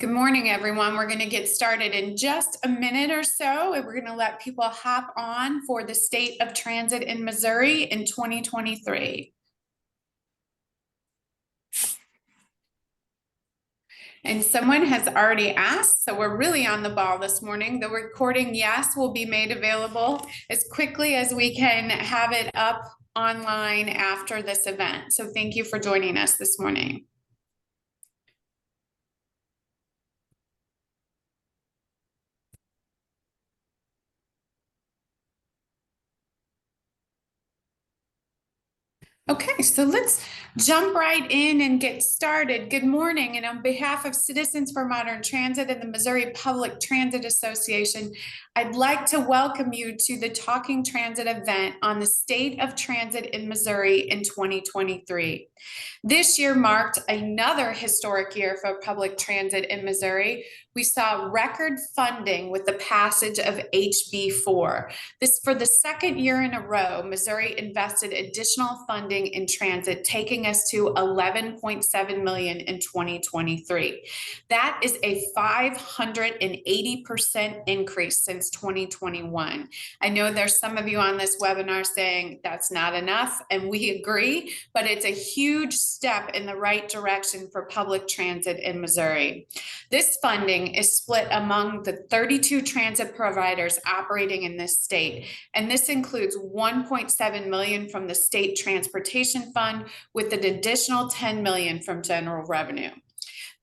Good morning, everyone. We're going to get started in just a minute or so, and we're going to let people hop on for the state of transit in Missouri in 2023. And someone has already asked, so we're really on the ball this morning. The recording, yes, will be made available as quickly as we can have it up online after this event. So thank you for joining us this morning. Okay, so let's jump right in and get started. Good morning, and on behalf of Citizens for Modern Transit and the Missouri Public Transit Association, I'd like to welcome you to the Talking Transit event on the state of transit in Missouri in 2023. This year marked another historic year for public transit in Missouri. We saw record funding with the passage of HB4. This, for the second year in a row, Missouri invested additional funding in transit, taking us to $11.7 million in 2023. That is a 580% increase since 2021. I know there's some of you on this webinar saying that's not enough, and we agree, but it's a huge step in the right direction for public transit in Missouri. This funding is split among the 32 transit providers operating in this state, and this includes $1.7 million from the State Transportation Fund with an additional $10 million from general revenue.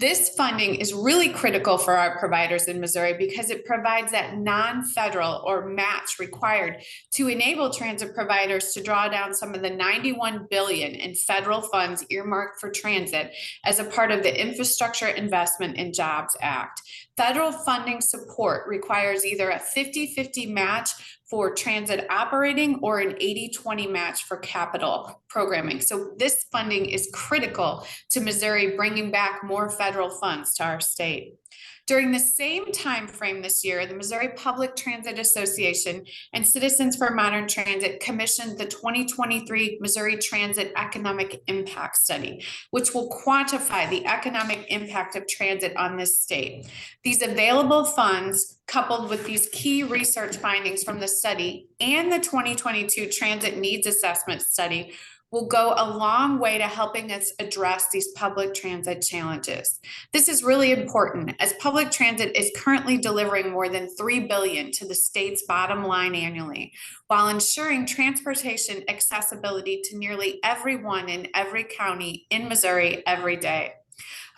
This funding is really critical for our providers in Missouri because it provides that non-federal or match required to enable transit providers to draw down some of the $91 billion in federal funds earmarked for transit as a part of the Infrastructure Investment and Jobs Act. Federal funding support requires either a 50-50 match for transit operating or an 80-20 match for capital programming. So this funding is critical to Missouri bringing back more federal funds to our state. During the same time frame this year, the Missouri Public Transit Association and Citizens for Modern Transit commissioned the 2023 Missouri Transit Economic Impact Study, which will quantify the economic impact of transit on this state. These available funds, coupled with these key research findings from the study and the 2022 Transit Needs Assessment Study, will go a long way to helping us address these public transit challenges. This is really important as public transit is currently delivering more than $3 billion to the state's bottom line annually, while ensuring transportation accessibility to nearly everyone in every county in Missouri every day.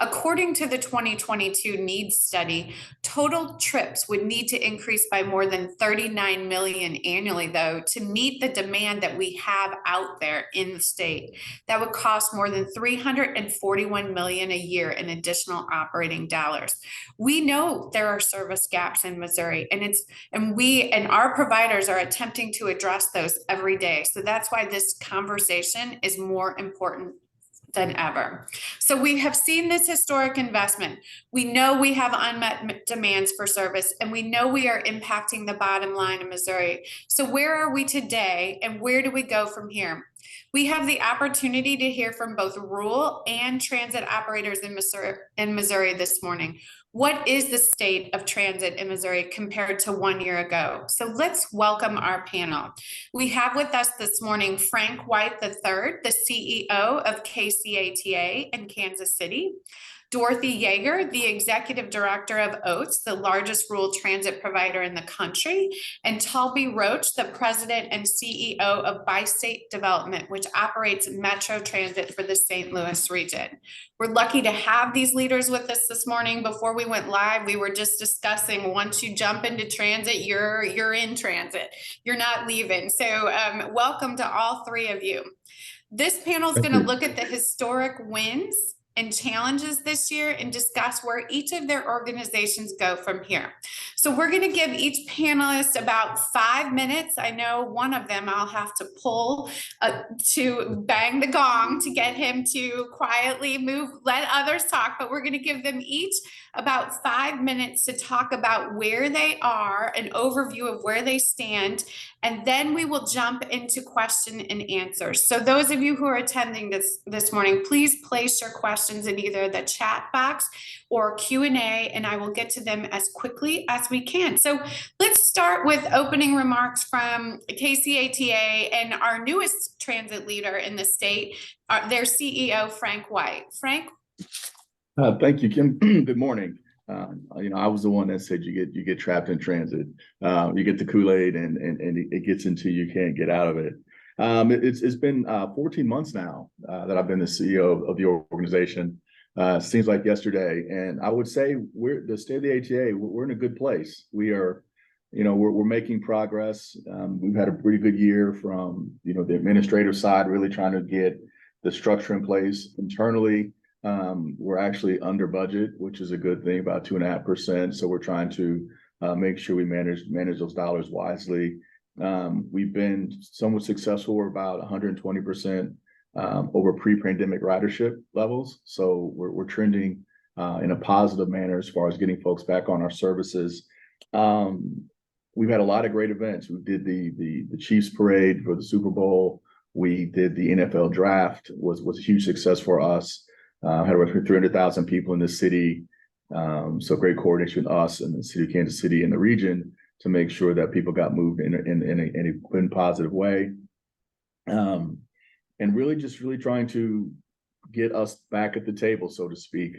According to the 2022 needs study, total trips would need to increase by more than 39 million annually, though, to meet the demand that we have out there in the state. That would cost more than $341 million a year in additional operating dollars. We know there are service gaps in Missouri, and we and our providers are attempting to address those every day. So that's why this conversation is more important than ever. So we have seen this historic investment. We know we have unmet demands for service, and we know we are impacting the bottom line in Missouri. So where are we today, and where do we go from here? We have the opportunity to hear from both rural and transit operators in Missouri this morning. What is the state of transit in Missouri compared to 1 year ago? So let's welcome our panel. We have with us this morning Frank White III, the CEO of KCATA in Kansas City, Dorothy Yeager, the Executive Director of OATS, the largest rural transit provider in the country, and Talby Roach, the President and CEO of Bi-State Development, which operates Metro Transit for the St. Louis region. We're lucky to have these leaders with us this morning. Before we went live, we were just discussing once you jump into transit, you're in transit. You're not leaving. So welcome to all three of you. This panel is going to look at the historic wins and challenges this year and discuss where each of their organizations go from here. So we're going to give each panelist about 5 minutes. I know one of them I'll have to pull to bang the gong to get him to quietly move, let others talk, but we're going to give them each about 5 minutes to talk about where they are, an overview of where they stand, and then we will jump into question and answers. So those of you who are attending this morning, please place your questions in either the chat box or Q&A, and I will get to them as quickly as we can. So let's start with opening remarks from KCATA and our newest transit leader in the state, their CEO, Frank White. Frank? Thank you, Kim. Good morning. I was the one that said you get trapped in transit. You get the Kool-Aid and it gets into you can't get out of it. It's been 14 months now that I've been the CEO of the organization. Seems like yesterday, and I would say we're the state of the ATA. We're in a good place. We are, we're making progress. We've had a pretty good year from the administrative side, really trying to get the structure in place internally. We're actually under budget, which is a good thing, about 2.5%. So we're trying to make sure we manage those dollars wisely. We've been somewhat successful. We're about 120% over pre-pandemic ridership levels. So we're trending in a positive manner as far as getting folks back on our services. We've had a lot of great events. We did the Chiefs parade for the Super Bowl. We did the NFL draft, was a huge success for us. Had over 300,000 people in the city. So great coordination with us and the city of Kansas City and the region to make sure that people got moved in a positive way. And really trying to get us back at the table, so to speak,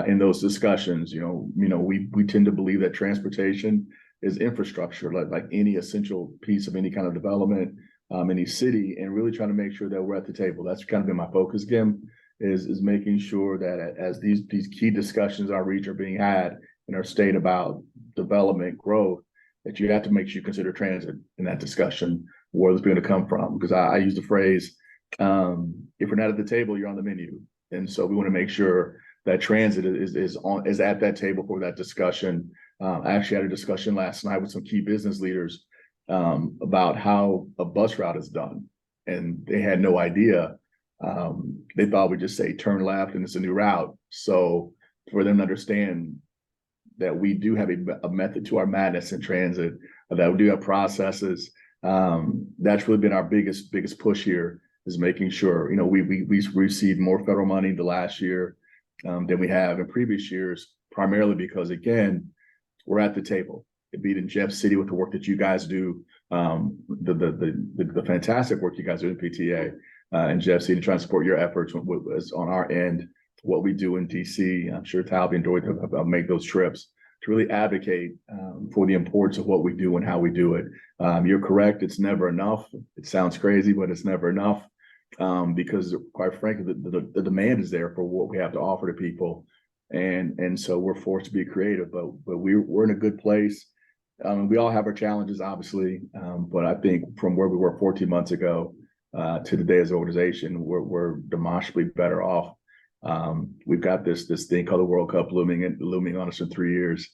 in those discussions. We tend to believe that transportation is infrastructure, like any essential piece of any kind of development, any city, and really trying to make sure that we're at the table. That's kind of been my focus, Kim, is making sure that as these key discussions in our region are being had in our state about development growth, that you have to make sure you consider transit in that discussion, where it's going to come from. Because I use the phrase, if we're not at the table, you're on the menu. And so we want to make sure that transit is at that table for that discussion. I actually had a discussion last night with some key business leaders about how a bus route is done. And they had no idea. They thought we just say turn left and it's a new route. So for them to understand that we do have a method to our madness in transit, that we do have processes, that's really been our biggest push here, is making sure, we received more federal money the last year than we have in previous years, primarily because, again, we're at the table. It beat in Jeff City with the work that you guys do, the fantastic work you guys do in MPTA, and Jeff City, trying to support your efforts on our end, what we do in DC. I'm sure Talby and Dorothy have make those trips to really advocate for the importance of what we do and how we do it. You're correct. It's never enough. It sounds crazy, but it's never enough because, quite frankly, the demand is there for what we have to offer to people. And so we're forced to be creative, but we're in a good place. We all have our challenges, obviously, but I think from where we were 14 months ago to today as an organization, we're demonstrably better off. We've got this thing called the World Cup looming on us in 3 years,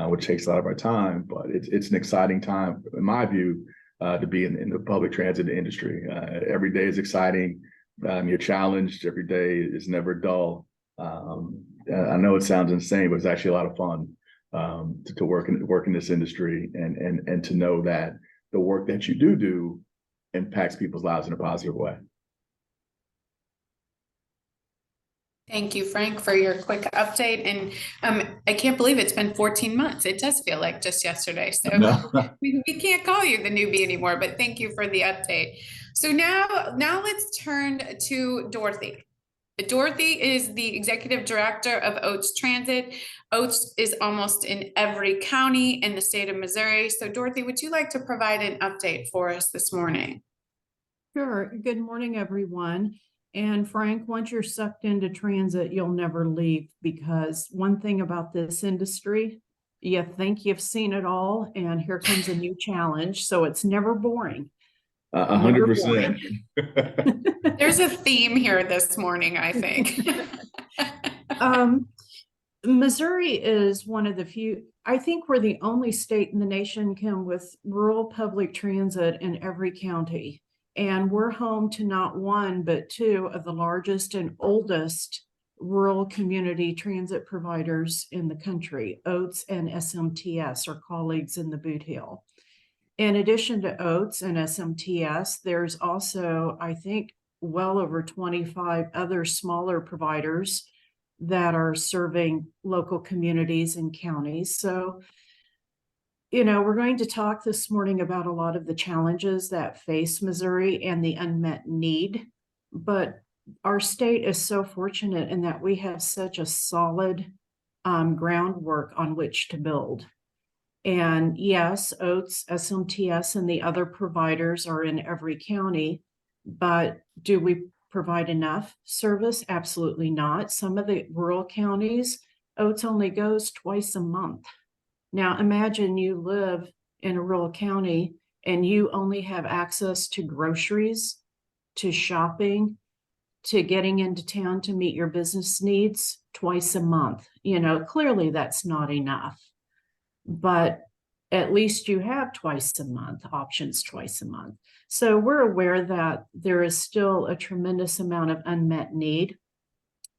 which takes a lot of our time, but it's an exciting time, in my view, to be in the public transit industry. Every day is exciting. You're challenged. Every day is never dull. I know it sounds insane, but it's actually a lot of fun to work in this industry and to know that the work that you do impacts people's lives in a positive way. Thank you, Frank, for your quick update. And I can't believe it's been 14 months. It does feel like just yesterday. So no. we can't call you the newbie anymore, but thank you for the update. So now let's turn to Dorothy. Dorothy is the executive director of Oates Transit. Oates is almost in every county in the state of Missouri. So Dorothy, would you like to provide an update for us this morning? Sure. Good morning, everyone. And Frank, once you're sucked into transit, you'll never leave, because one thing about this industry, you think you've seen it all, and here comes a new challenge. So it's never boring. 100%. There's a theme here this morning, I think. Missouri is one of the few, I think we're the only state in the nation, Kim, with rural public transit in every county. And we're home to not one, but two of the largest and oldest rural community transit providers in the country. OATS and SMTS are colleagues in the Boot Hill. In addition to OATS and SMTS, there's also, I think, well over 25 other smaller providers that are serving local communities and counties. So, you know, we're going to talk this morning about a lot of the challenges that face Missouri and the unmet need, but our state is so fortunate in that we have such a solid groundwork on which to build. And yes, OATS, SMTS, and the other providers are in every county, but do we provide enough service? Absolutely not. Some of the rural counties, OATS only goes twice a month. Now imagine you live in a rural county and you only have access to groceries, to shopping, to getting into town to meet your business needs twice a month. You know, clearly that's not enough, but at least you have twice a month, options twice a month. So we're aware that there is still a tremendous amount of unmet need.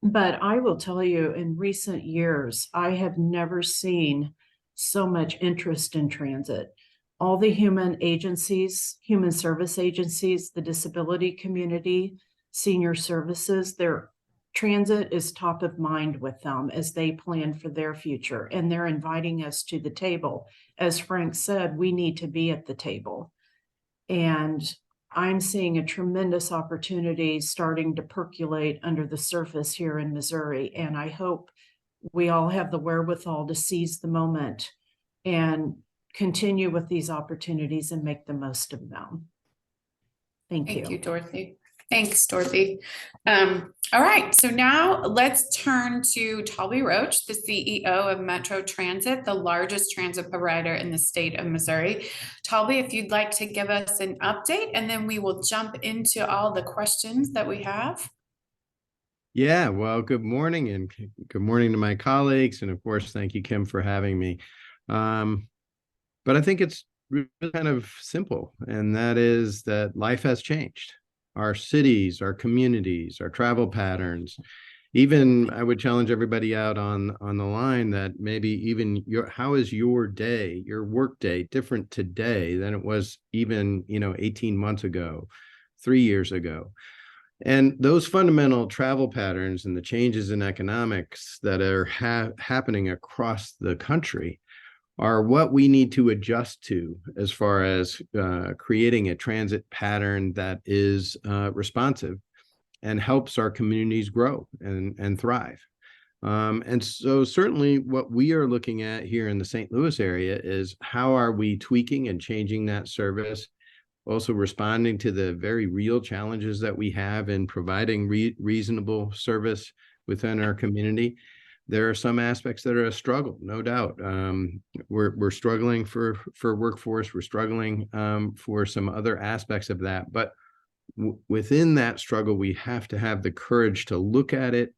But I will tell you, in recent years, I have never seen so much interest in transit. All the human agencies, human service agencies, the disability community, senior services, their transit is top of mind with them as they plan for their future. And they're inviting us to the table. As Frank said, we need to be at the table. And I'm seeing a tremendous opportunity starting to percolate under the surface here in Missouri. And I hope we all have the wherewithal to seize the moment and continue with these opportunities and make the most of them. Thank you. Thank you, Dorothy. Thanks, Dorothy. All right, so now let's turn to Talby Roach, the CEO of Metro Transit, the largest transit provider in the state of Missouri. Talby, if you'd like to give us an update, and then we will jump into all the questions that we have. Yeah, well, good morning, and good morning to my colleagues. And of course, thank you, Kim, for having me. But I think it's really kind of simple, and that is that life has changed. Our cities, our communities, our travel patterns, even I would challenge everybody out on the line that maybe even how is your day, your work day different today than it was even, 18 months ago, 3 years ago. And those fundamental travel patterns and the changes in economics that are happening across the country are what we need to adjust to as far as creating a transit pattern that is responsive and helps our communities grow and thrive. And so certainly what we are looking at here in the St. Louis area is how are we tweaking and changing that service, also responding to the very real challenges that we have in providing reasonable service within our community. There are some aspects that are a struggle, no doubt. We're struggling for workforce. We're struggling for some other aspects of that. But within that struggle, we have to have the courage to look at it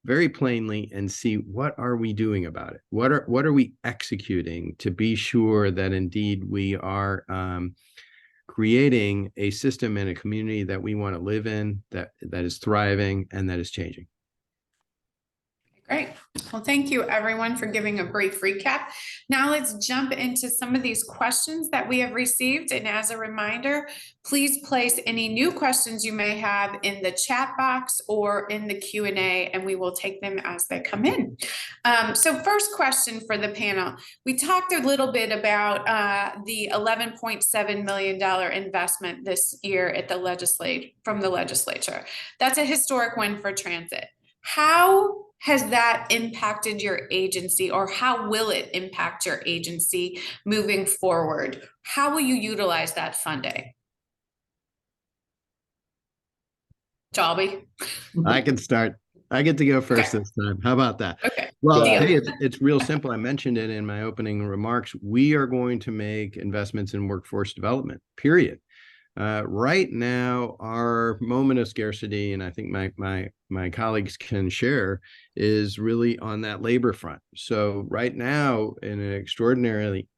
very plainly and see what are we doing about it. What are we executing to be sure that indeed we are creating a system and a community that we want to live in, that is thriving and that is changing. Great. Well, thank you everyone for giving a brief recap. Now let's jump into some of these questions that we have received. And as a reminder, please place any new questions you may have in the chat box or in the Q&A, and we will take them as they come in. So first question for the panel. We talked a little bit about the $11.7 million investment this year at the from the legislature. That's a historic win for transit. How has that impacted your agency, or how will it impact your agency moving forward? How will you utilize that funding? Talby? I can start. I get to go first this time. How about that? Okay. Well, hey, it's real simple. I mentioned it in my opening remarks. We are going to make investments in workforce development, period. Right now, our moment of scarcity, and I think my colleagues can share, is really on that labor front. So right now, in an extraordinary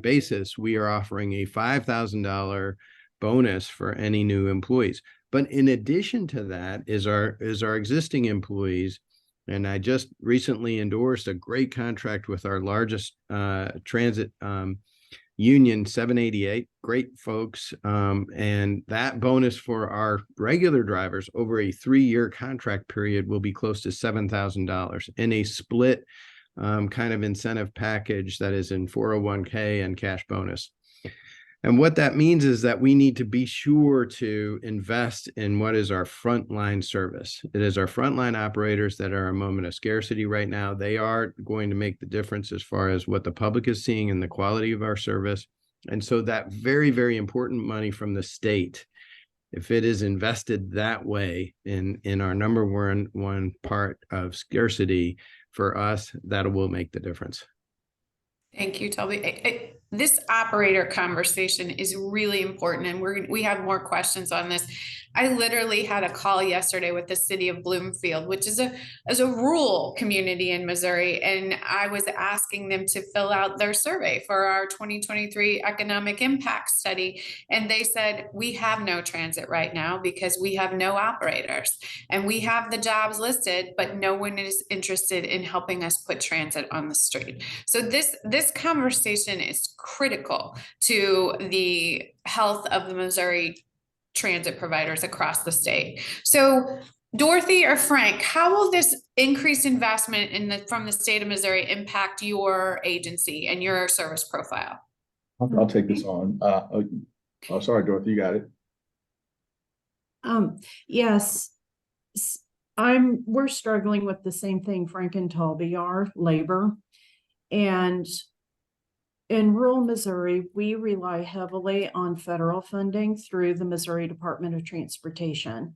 basis, we are offering a $5,000 bonus for any new employees. But in addition to that is our existing employees And I just recently endorsed a great contract with our largest transit union, 788, great folks. And that bonus for our regular drivers over a 3-year contract period will be close to $7,000 in a split kind of incentive package that is in 401k and cash bonus. And what that means is that we need to be sure to invest in what is our frontline service. It is our frontline operators that are a moment of scarcity right now. They are going to make the difference as far as what the public is seeing and the quality of our service. And so that very, very important money from the state, if it is invested that way in our number one part of scarcity for us, that will make the difference. Thank you, Toby. This operator conversation is really important, and we have more questions on this. I literally had a call yesterday with the city of Bloomfield, which is a rural community in Missouri, and I was asking them to fill out their survey for our 2023 economic impact study, and they said, we have no transit right now because we have no operators, and we have the jobs listed, but no one is interested in helping us put transit on the street. So this conversation is critical to the health of the Missouri transit providers across the state. So Dorothy or Frank, how will this increased investment from the state of Missouri impact your agency and your service profile? I'll take this on. Oh, sorry, Dorothy, you got it. Yes, we're struggling with the same thing Frank and Toby are, labor. And in rural Missouri, we rely heavily on federal funding through the Missouri Department of Transportation.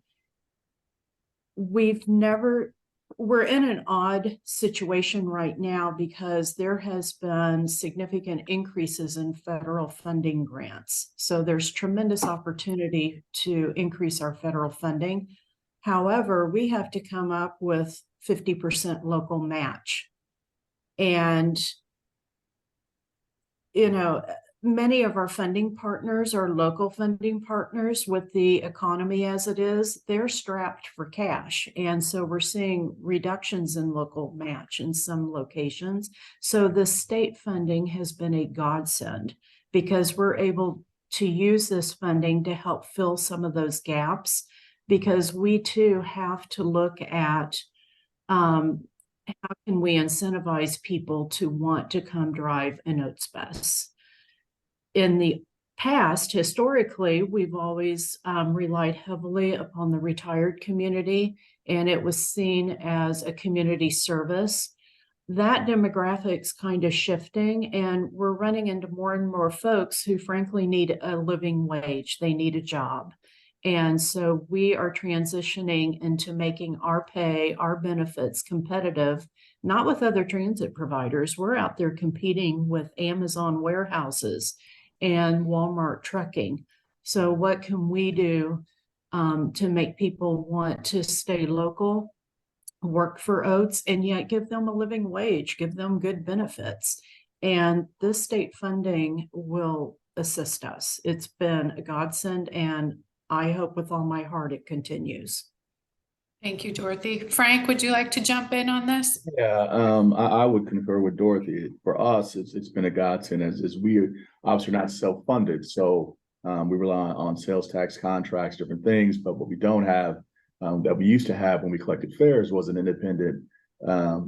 We're in an odd situation right now because there has been significant increases in federal funding grants. So there's tremendous opportunity to increase our federal funding. However, we have to come up with 50% local match. And many of our funding partners are local funding partners. With the economy as it is, they're strapped for cash. And so we're seeing reductions in local match in some locations. So the state funding has been a godsend because we're able to use this funding to help fill some of those gaps, because we too have to look at how can we incentivize people to want to come drive an Oats bus? In the past, historically, we've always relied heavily upon the retired community, and it was seen as a community service. That demographic's kind of shifting, and we're running into more and more folks who frankly need a living wage. They need a job. And so we are transitioning into making our pay, our benefits competitive, not with other transit providers. We're out there competing with Amazon warehouses and Walmart trucking. So what can we do to make people want to stay local, work for Oats, and yet give them a living wage, give them good benefits? And this state funding will assist us. It's been a godsend, and I hope with all my heart it continues. Thank you, Dorothy. Frank, would you like to jump in on this? Yeah, I would concur with Dorothy. For us, it's been a godsend as we obviously not self-funded. So we rely on sales tax contracts, different things, but what we don't have that we used to have when we collected fares was an independent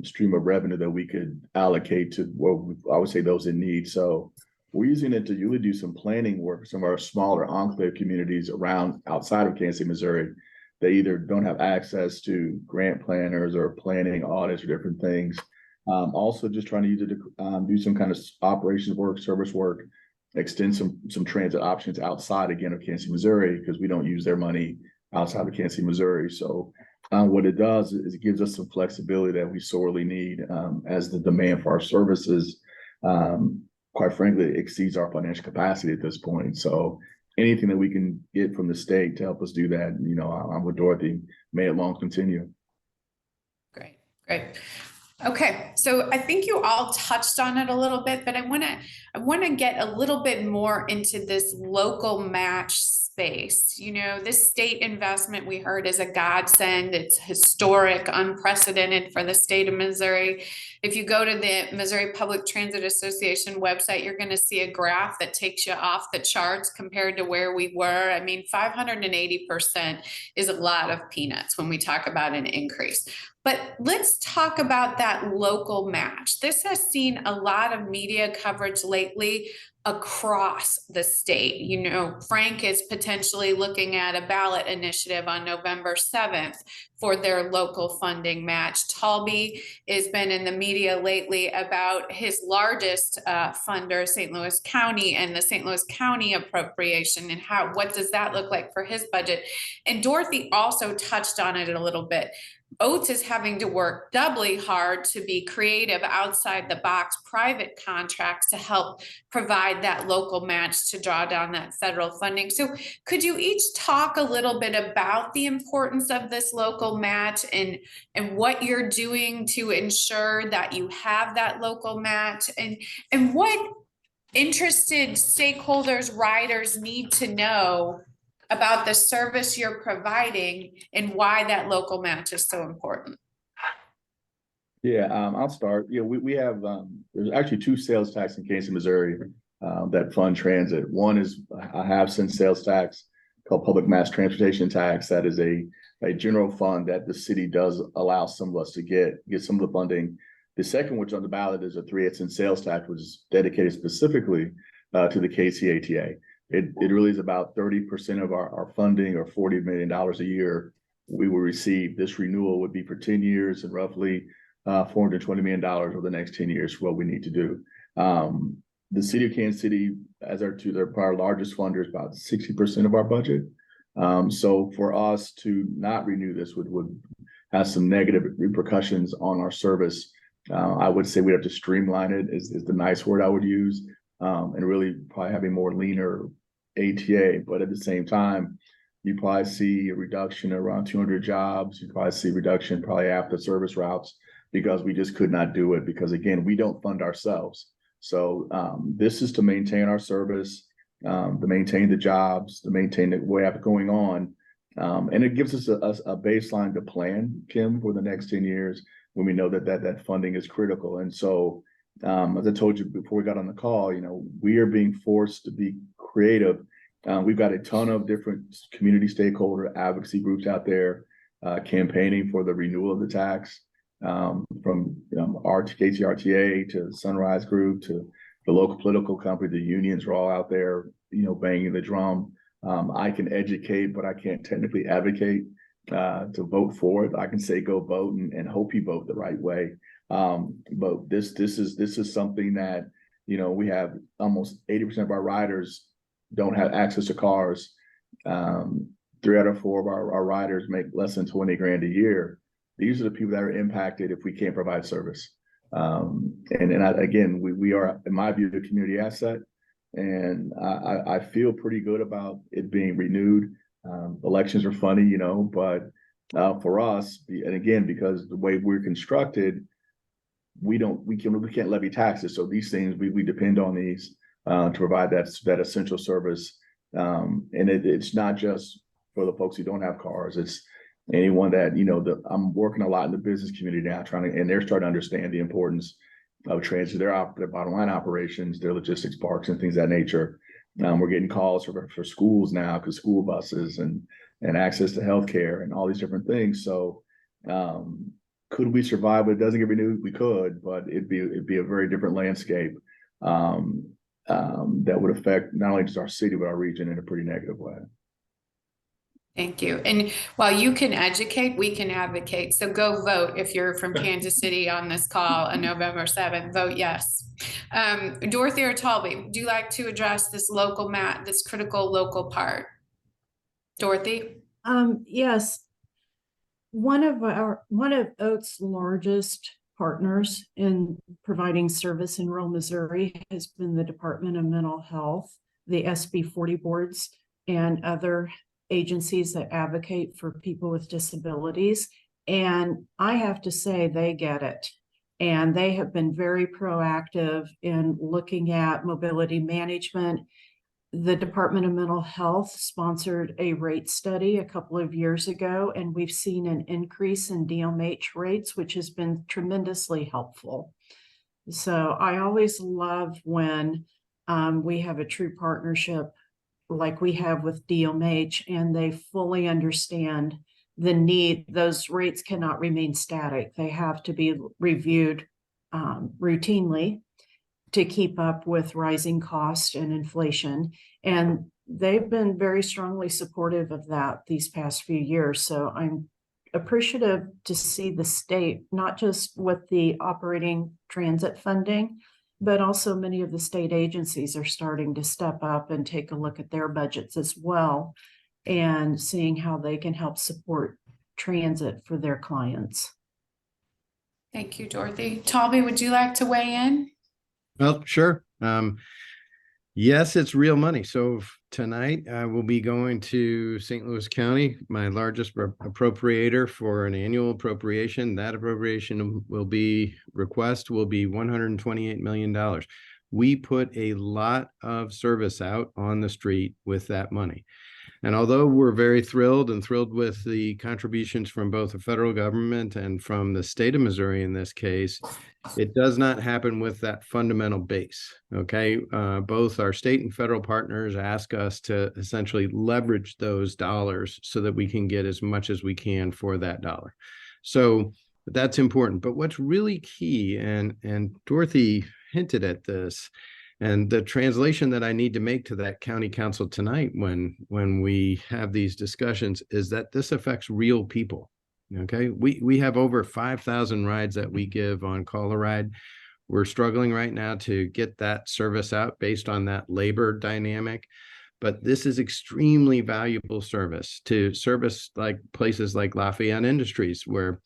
stream of revenue that we could allocate to, well, I would say those in need. So we're using it to really do some planning work for some of our smaller enclave communities around outside of Kansas City, Missouri. They either don't have access to grant planners or planning audits or different things. Also just trying to use it to do some kind of operations work, service work, extend some transit options outside again of Kansas City, Missouri, because we don't use their money outside of Kansas City, Missouri. So what it does is it gives us some flexibility that we sorely need as the demand for our services, quite frankly, exceeds our financial capacity at this point. So anything that we can get from the state to help us do that, I'm with Dorothy. May it long continue. Great. Okay, so I think you all touched on it a little bit, but I want to get a little bit more into this local match space. You know, this state investment we heard is a godsend. It's historic, unprecedented for the state of Missouri. If you go to the Missouri Public Transit Association website, you're going to see a graph that takes you off the charts compared to where we were. I mean, 580% is a lot of peanuts when we talk about an increase. But let's talk about that local match. This has seen a lot of media coverage lately across the state. You know, Frank is potentially looking at a ballot initiative on November 7th for their local funding match. Talby has been in the media lately about his largest funder, St. Louis County, and the St. Louis County appropriation and what does that look like for his budget. And Dorothy also touched on it a little bit. Oates is having to work doubly hard to be creative outside the box private contracts to help provide that local match to draw down that federal funding. So could you each talk a little bit about the importance of this local match and what you're doing to ensure that you have that local match and what interested stakeholders, riders need to know about the service you're providing and why that local match is so important? Yeah, I'll start. Yeah, we have there's actually two sales tax in Kansas, Missouri that fund transit. One is a half-cent sales tax called public mass transportation tax. That is a general fund that the city does allow some of us to get some of the funding. The second, which on the ballot, is a 3/8 sales tax, which is dedicated specifically to the KCATA. It really is about 30% of our funding, or $40 million a year we will receive. This renewal would be for 10 years and roughly $420 million over the next 10 years for what we need to do. The city of Kansas City, as our largest funder, is about 60% of our budget. So for us to not renew this would have some negative repercussions on our service. I would say we have to streamline it is the nice word I would use, and really probably having more leaner ATA. But at the same time, you probably see a reduction around 200 jobs. You probably see a reduction probably after service routes, because we just could not do it, because again, we don't fund ourselves. So this is to maintain our service, to maintain the jobs, to maintain the way it's going on. And it gives us a baseline to plan, Kim, for the next 10 years when we know that funding is critical. And so, as I told you before we got on the call, you know, we are being forced to be creative. We've got a ton of different community stakeholder advocacy groups out there campaigning for the renewal of the tax, from KCRTA to Sunrise Group to the local political company. The unions are all out there, you know, banging the drum. I can educate, but I can't technically advocate to vote for it. I can say go vote and hope you vote the right way. But this is something that, you know, we have almost 80% of our riders don't have access to cars. 3 out of 4 of our riders make less than 20 grand a year. These are the people that are impacted if we can't provide service. Again, we are, in my view, the community asset. And I feel pretty good about it being renewed. Elections are funny, you know, but for us, and again, because the way we're constructed, we can't levy taxes. So these things, we depend on these to provide that essential service. And it's not just for the folks who don't have cars. It's anyone that, you know, I'm working a lot in the business community now, and they're starting to understand the importance of transit, their bottom line operations, their logistics parks and things of that nature. We're getting calls for schools now, because school buses and access to healthcare and all these different things. So could we survive if it doesn't get renewed? We could, but it'd be a very different landscape that would affect not only just our city, but our region in a pretty negative way. Thank you. And while you can educate, we can advocate. So go vote if you're from Kansas City on this call on November 7th. Vote yes. Dorothy or Talby, would you like to address this this critical local part? Dorothy? Yes. One of Oates' largest partners in providing service in rural Missouri has been the Department of Mental Health, the SB 40 boards, and other agencies that advocate for people with disabilities. And I have to say, they get it. And they have been very proactive in looking at mobility management. The Department of Mental Health sponsored a rate study a couple of years ago, and we've seen an increase in DMH rates, which has been tremendously helpful. So I always love when we have a true partnership like we have with DMH, and they fully understand the need. Those rates cannot remain static. They have to be reviewed routinely to keep up with rising cost and inflation. And they've been very strongly supportive of that these past few years. So I'm appreciative to see the state, not just with the operating transit funding, but also many of the state agencies are starting to step up and take a look at their budgets as well, and seeing how they can help support transit for their clients. Thank you, Dorothy. Talby, would you like to weigh in? Well, sure. Yes, it's real money. So tonight I will be going to St. Louis County, my largest appropriator, for an annual appropriation. That appropriation will be $128 million. We put a lot of service out on the street with that money. And although we're very thrilled with the contributions from both the federal government and from the state of Missouri in this case, it does not happen with that fundamental base. Okay. Both our state and federal partners ask us to essentially leverage those dollars so that we can get as much as we can for that dollar. So that's important. But what's really key, and Dorothy hinted at this, and the translation that I need to make to that county council tonight when we have these discussions, is that this affects real people. Okay, we have over 5,000 rides that we give on Call a Ride. We're struggling right now to get that service out based on that labor dynamic. But this is extremely valuable service to service like places like Lafayette Industries, where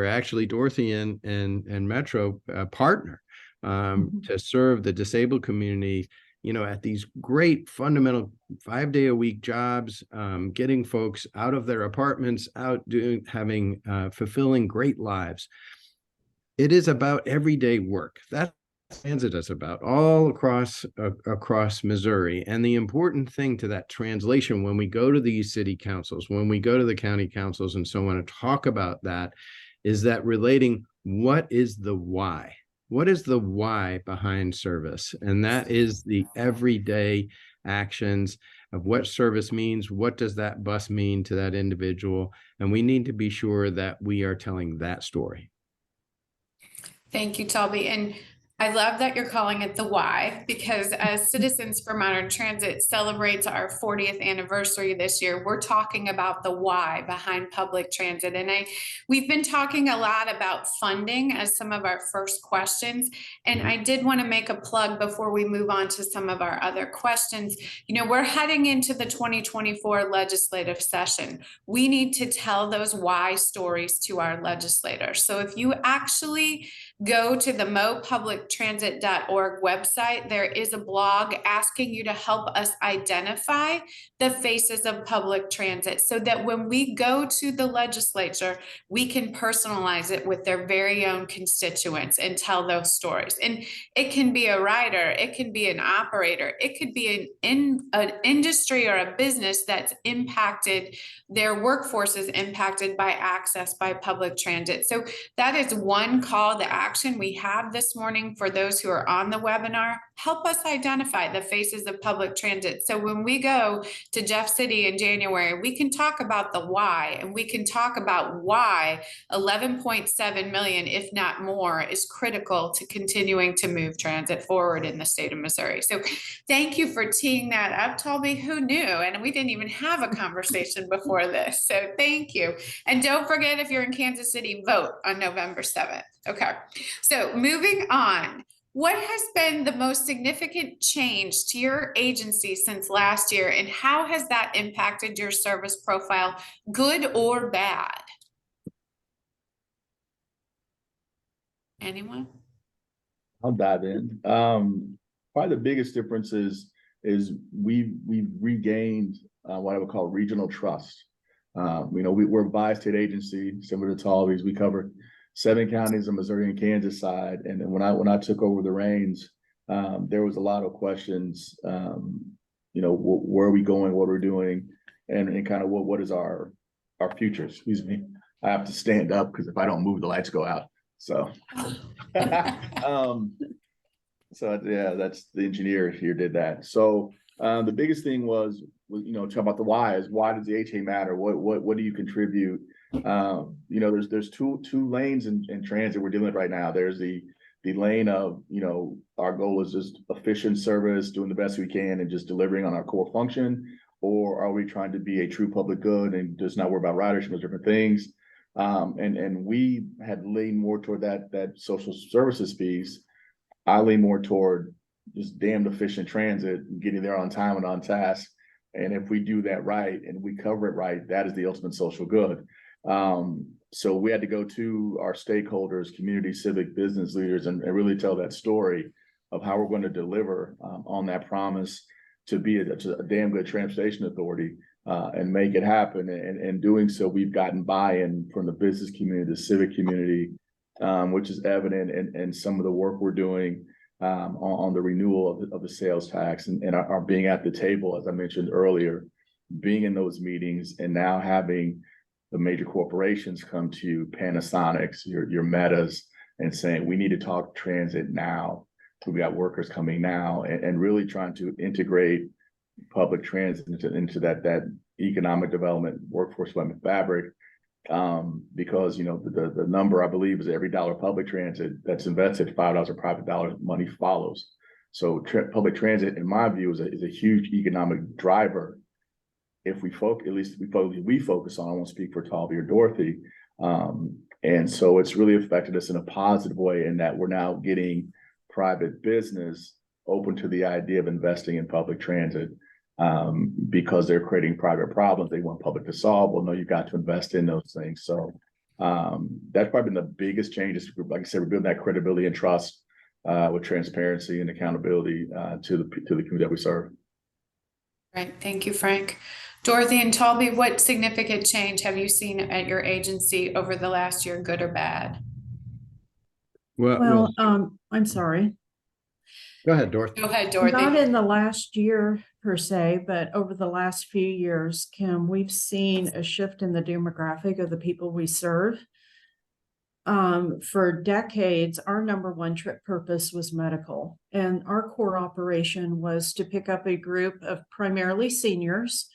actually Dorothy and Metro partner to serve the disabled community, at these great fundamental 5-day-a-week jobs, getting folks out of their apartments, out having fulfilling great lives. It is about everyday work. That's what transit is about all across Missouri. And the important thing to that translation, when we go to these city councils, when we go to the county councils and so on, to talk about that, is that relating what is the why? What is the why behind service? And that is the everyday actions of what service means. What does that bus mean to that individual? And we need to be sure that we are telling that story. Thank you, Talby. And I love that you're calling it the why, because as Citizens for Modern Transit celebrates our 40th anniversary this year, we're talking about the why behind public transit. And we've been talking a lot about funding as some of our first questions. And I did want to make a plug before we move on to some of our other questions. We're heading into the 2024 legislative session. We need to tell those why stories to our legislators. So if you actually go to the mopublictransit.org website, there is a blog asking you to help us identify the faces of public transit, so that when we go to the legislature, we can personalize it with their very own constituents and tell those stories. And it can be a rider, it can be an operator, it could be an industry or a business that's impacted, their workforce is impacted by access by public transit. So that is one call to action we have this morning for those who are on the webinar. Help us identify the faces of public transit. So when we go to Jeff City in January, we can talk about the why, and we can talk about why 11.7 million, if not more, is critical to continuing to move transit forward in the state of Missouri. So thank you for teeing that up, Talby. Who knew? And we didn't even have a conversation before this. So thank you. And don't forget, if you're in Kansas City, vote on November 7th. Okay. So moving on. What has been the most significant change to your agency since last year, and how has that impacted your service profile, good or bad? Anyone? I'll dive in. Probably the biggest difference is we've regained what I would call regional trust. We're a bi-state agency, similar to Talby's. We cover 7 counties on Missouri and Kansas side. And then when I took over the reins, there was a lot of questions, where are we going, what we're doing, and kind of what is our future, excuse me. I have to stand up because if I don't move, the lights go out. So, so yeah, that's the engineer here did that. So the biggest thing was talk about the why is why does the HA matter? What do you contribute? There's two lanes in transit we're dealing with right now. There's the lane of, our goal is just efficient service, doing the best we can and just delivering on our core function. Or are we trying to be a true public good and just not worry about ridership, those different things? And we had leaned more toward that social services piece. I lean more toward just damned efficient transit, getting there on time and on task. And if we do that right and we cover it right, that is the ultimate social good. So we had to go to our stakeholders, community, civic, business leaders, and really tell that story of how we're going to deliver on that promise to be a damn good transportation authority and make it happen. And doing so, we've gotten buy-in from the business community, the civic community, which is evident in some of the work we're doing on the renewal of the sales tax and our being at the table, as I mentioned earlier, being in those meetings and now having the major corporations come to you, Panasonics, your Metas, and saying, we need to talk transit now. We got workers coming now and really trying to integrate public transit into that economic development, workforce development fabric. Because the number I believe is every dollar public transit that's invested, $5 of private dollar money follows. So public transit, in my view, is a huge economic driver. If we focus, at least we focus on, I won't speak for Talby or Dorothy. And so it's really affected us in a positive way in that we're now getting private business open to the idea of investing in public transit. Because they're creating private problems they want public to solve. Well, no, you've got to invest in those things. So that's probably been the biggest change. Like I said, we're building that credibility and trust with transparency and accountability to the community that we serve. Right. Thank you, Frank. Dorothy and Talby, what significant change have you seen at your agency over the last year, good or bad? Well, I'm sorry. Go ahead, Dorothy. Go ahead, Dorothy. Not in the last year per se, but over the last few years, Kim, we've seen a shift in the demographic of the people we serve. For decades, our number one trip purpose was medical, and our core operation was to pick up a group of primarily seniors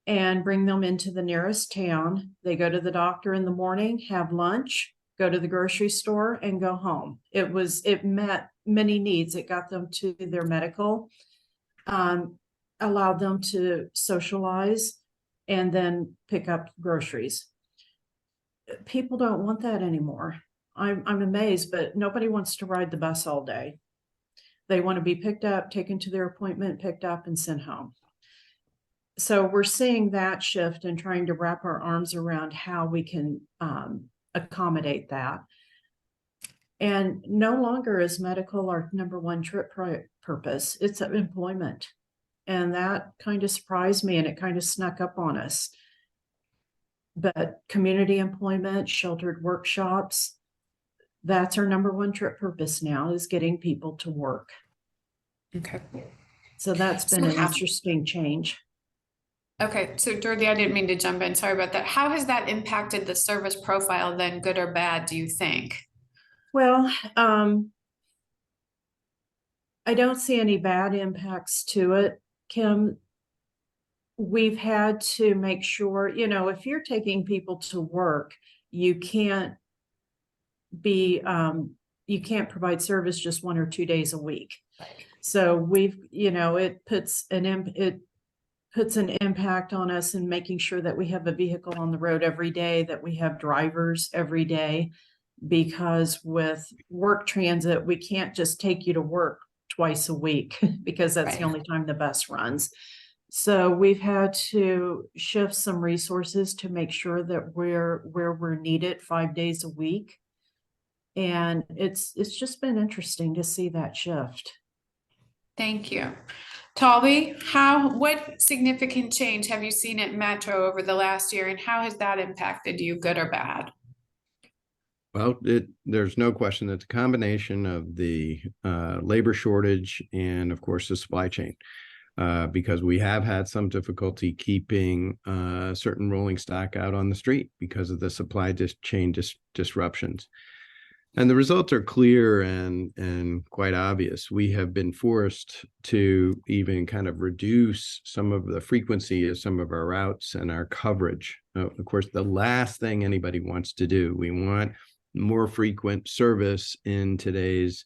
and bring them into the nearest town. They go to the doctor in the morning, have lunch, go to the grocery store, and go home. It met many needs. It got them to their medical, allowed them to socialize, and then pick up groceries. People don't want that anymore. I'm amazed, but nobody wants to ride the bus all day. They want to be picked up, taken to their appointment, picked up, and sent home. So we're seeing that shift and trying to wrap our arms around how we can accommodate that. And no longer is medical our number one trip purpose. It's employment. And that kind of surprised me and it kind of snuck up on us. But community employment, sheltered workshops, that's our number one trip purpose now, is getting people to work. Okay. So that's been an interesting change. Okay. So Dorothy, I didn't mean to jump in. Sorry about that. How has that impacted the service profile then, good or bad, do you think? Well, I don't see any bad impacts to it, Kim. We've had to make sure, if you're taking people to work, you can't provide service just 1 or 2 days a week. So it puts an impact on us in making sure that we have a vehicle on the road every day, that we have drivers every day, because with work transit, we can't just take you to work twice a week because that's the only time the bus runs. So we've had to shift some resources to make sure that we're where we're needed 5 days a week. And it's just been interesting to see that shift. Thank you. Talby, what significant change have you seen at Metro over the last year, and how has that impacted you, good or bad? Well, there's no question that the combination of the labor shortage and, of course, the supply chain. because we have had some difficulty keeping certain rolling stock out on the street because of the supply chain disruptions. And the results are clear and quite obvious. We have been forced to even kind of reduce some of the frequency of some of our routes and our coverage. Of course, the last thing anybody wants to do, we want more frequent service in today's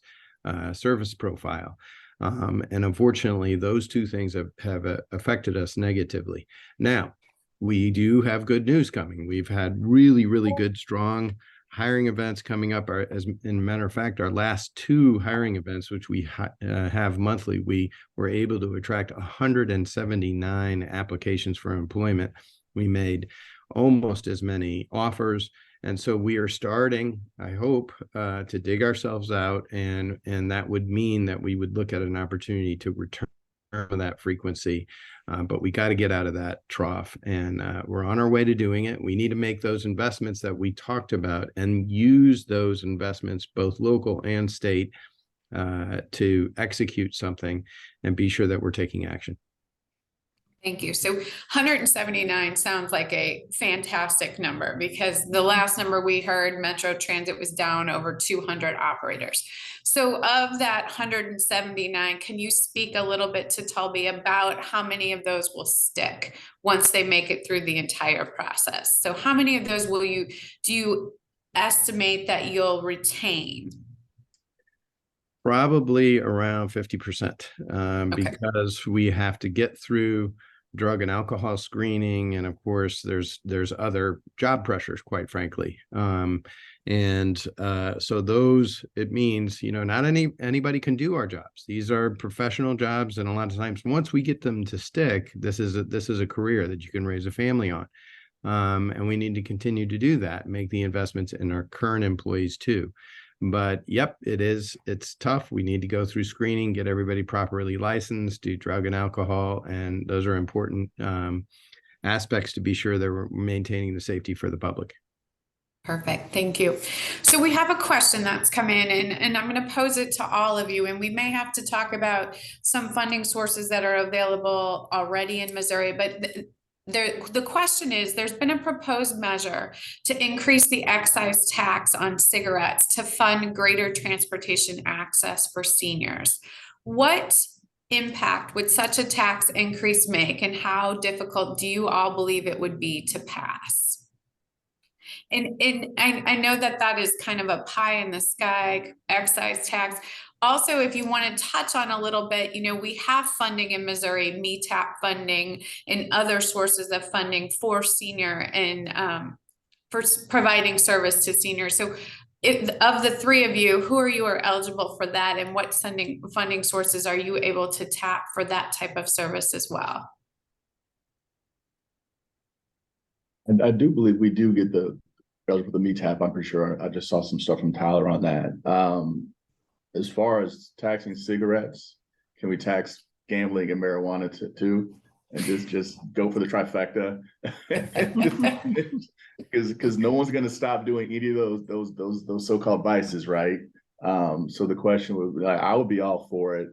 service profile. And unfortunately, those two things have affected us negatively. Now, we do have good news coming. We've had really, really good, strong hiring events coming up. As in a matter of fact, our last two hiring events, which we have monthly, we were able to attract 179 applications for employment. We made almost as many offers. And so we are starting, I hope, to dig ourselves out, and that would mean that we would look at an opportunity to return that frequency. But we got to get out of that trough, and we're on our way to doing it. We need to make those investments that we talked about and use those investments, both local and state, to execute something and be sure that we're taking action. Thank you. So 179 sounds like a fantastic number, because the last number we heard, Metro Transit was down over 200 operators. So of that 179, can you speak a little bit to Tulby about how many of those will stick once they make it through the entire process? So how many of those do you estimate that you'll retain? Probably around 50%, Okay. because we have to get through drug and alcohol screening, and of course there's other job pressures, quite frankly. So those, it means, not anybody can do our jobs. These are professional jobs, and a lot of times once we get them to stick, this is a career that you can raise a family on. And we need to continue to do that, make the investments in our current employees too. But yep, it's tough. We need to go through screening, get everybody properly licensed, do drug and alcohol, and those are important aspects to be sure that we're maintaining the safety for the public. Perfect. Thank you. So we have a question that's come in, and I'm going to pose it to all of you, and we may have to talk about some funding sources that are available already in Missouri, but the question is, there's been a proposed measure to increase the excise tax on cigarettes to fund greater transportation access for seniors. What impact would such a tax increase make, and how difficult do you all believe it would be to pass? And I know that is kind of a pie in the sky excise tax. Also, if you want to touch on a little bit, we have funding in Missouri, MPTA funding and other sources of funding for senior and for providing service to seniors. So of the three of you, who are eligible for that, and what funding sources are you able to tap for that type of service as well? And I do believe we do get the eligible for the MPTA. I'm pretty sure I just saw some stuff from Tyler on that. As far as taxing cigarettes, can we tax gambling and marijuana too, and just go for the trifecta? Because no one's going to stop doing any of those so-called vices, right? So the question would be, I would be all for it.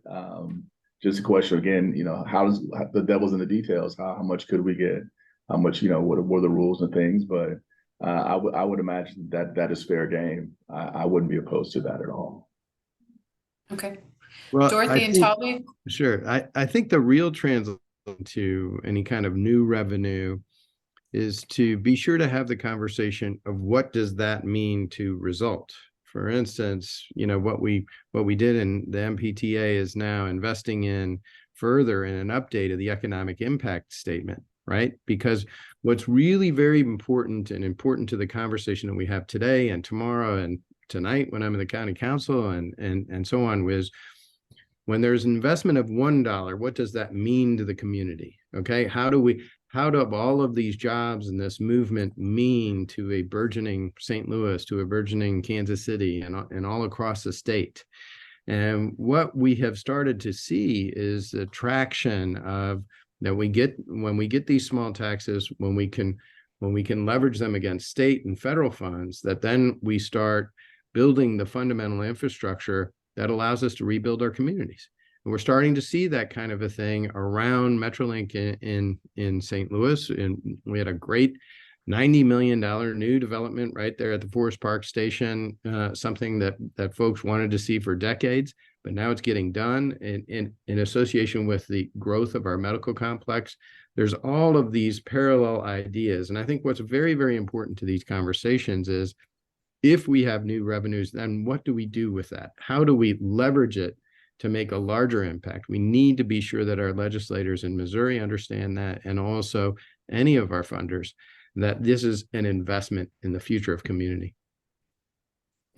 Just a question again, how does the devil's in the details? How much could we get? How much, what are the rules and things? But I would imagine that is fair game. I wouldn't be opposed to that at all. Okay. Well, Dorothy and Tulby? Sure. I think the real translation to any kind of new revenue is to be sure to have the conversation of what does that mean to result. For instance, what we did in the MPTA is now investing in further in an update of the economic impact statement, right? Because what's really very important to the conversation that we have today and tomorrow and tonight when I'm in the county council and so on, was when there's an investment of $1, what does that mean to the community? Okay, how do all of these jobs and this movement mean to a burgeoning St. Louis, to a burgeoning Kansas City, and all across the state? And what we have started to see is the traction of that we get when we get these small taxes, when we can leverage them against state and federal funds, that then we start building the fundamental infrastructure that allows us to rebuild our communities. And we're starting to see that kind of a thing around Metrolink in St. Louis. And we had a great $90 million new development right there at the Forest Park Station, something that folks wanted to see for decades, but now it's getting done in association with the growth of our medical complex. There's all of these parallel ideas. And I think what's very, very important to these conversations is, if we have new revenues, then what do we do with that? How do we leverage it to make a larger impact? We need to be sure that our legislators in Missouri understand that, and also any of our funders, that this is an investment in the future of community.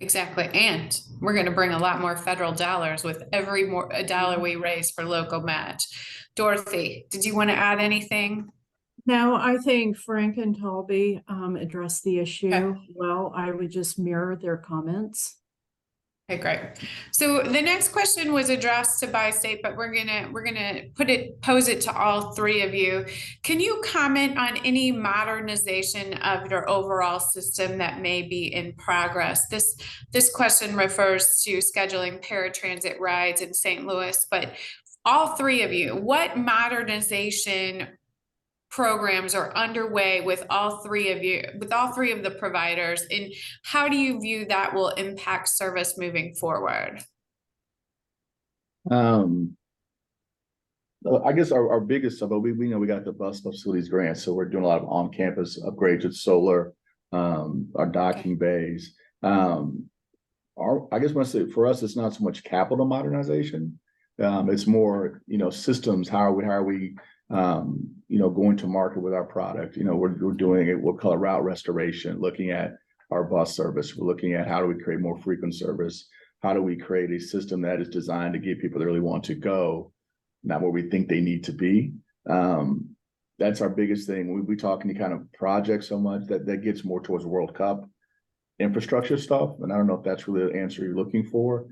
Exactly. And we're going to bring a lot more federal dollars with every a dollar we raise for local match. Dorothy, did you want to add anything? No, I think Frank and Talby addressed the issue. Okay. Well, I would just mirror their comments. Okay, great. So the next question was addressed to Bi-State, but we're gonna pose it to all three of you. Can you comment on any modernization of your overall system that may be in progress? This question refers to scheduling paratransit rides in St. Louis, but all three of you, what modernization programs are underway with all three of you, with all three of the providers, and how do you view that will impact service moving forward? I guess our biggest stuff, we know we got the bus facilities grant, so we're doing a lot of on-campus upgrades with solar, our docking bays. I guess when I say for us, it's not so much capital modernization. It's more, systems. How are we going to market with our product? We're doing it, we'll call it route restoration, looking at our bus service. We're looking at how do we create more frequent service? How do we create a system that is designed to get people that really want to go, not where we think they need to be? That's our biggest thing. We talk any kind of project so much that gets more towards World Cup infrastructure stuff. And I don't know if that's really the answer you're looking for.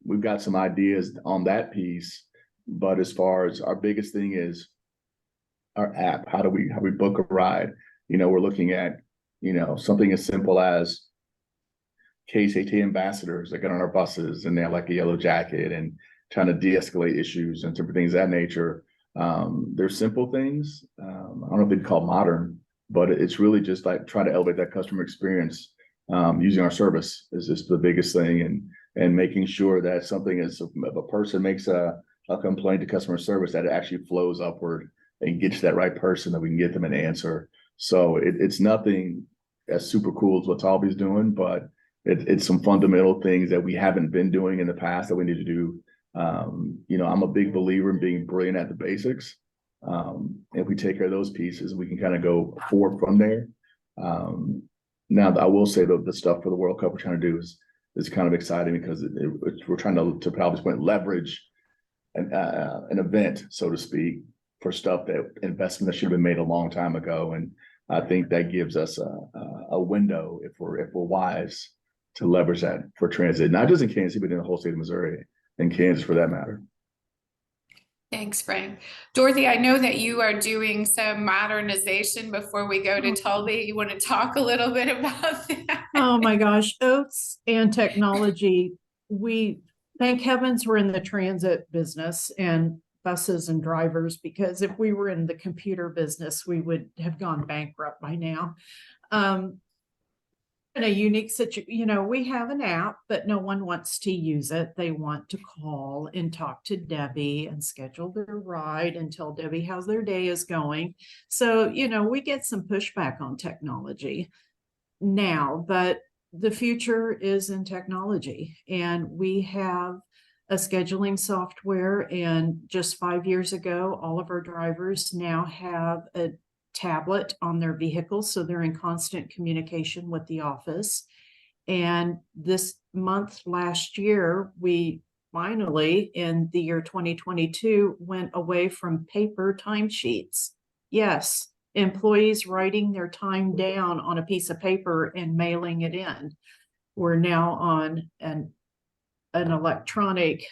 We've got some ideas on that piece. But as far as our biggest thing is our app, how we book a ride? We're looking at, something as simple as KCT ambassadors that get on our buses and they have like a yellow jacket, and trying to de-escalate issues and different things of that nature. They're simple things. I don't know if they'd call modern, but it's really just like try to elevate that customer experience. Using our service is just the biggest thing, and making sure that something is, if a person makes a complaint to customer service, that it actually flows upward and gets to that right person, that we can get them an answer. So it's nothing as super cool as what Talby's doing, but it's some fundamental things that we haven't been doing in the past that we need to do. I'm a big believer in being brilliant at the basics. If we take care of those pieces, we can kind of go forward from there. Now, I will say the stuff for the World Cup we're trying to do is kind of exciting, because we're trying to Talby's point, leverage an event, so to speak, for stuff that investment that should have been made a long time ago. And I think that gives us a window, if we're wise, to leverage that for transit, not just in Kansas, but in the whole state of Missouri and Kansas for that matter. Thanks, Frank. Dorothy, I know that you are doing some modernization before we go to Talby. You want to talk a little bit about that? Oh my gosh, oats and technology. Thank heavens we're in the transit business and buses and drivers, because if we were in the computer business, we would have gone bankrupt by now. In a unique situation, we have an app, but no one wants to use it. They want to call and talk to Debbie and schedule their ride and tell Debbie how their day is going. So, we get some pushback on technology now, but the future is in technology, and we have a scheduling software. And just 5 years ago, all of our drivers now have a tablet on their vehicles, so they're in constant communication with the office. And this month last year, we finally, in the year 2022, went away from paper timesheets. Yes, employees writing their time down on a piece of paper and mailing it in. We're now on an electronic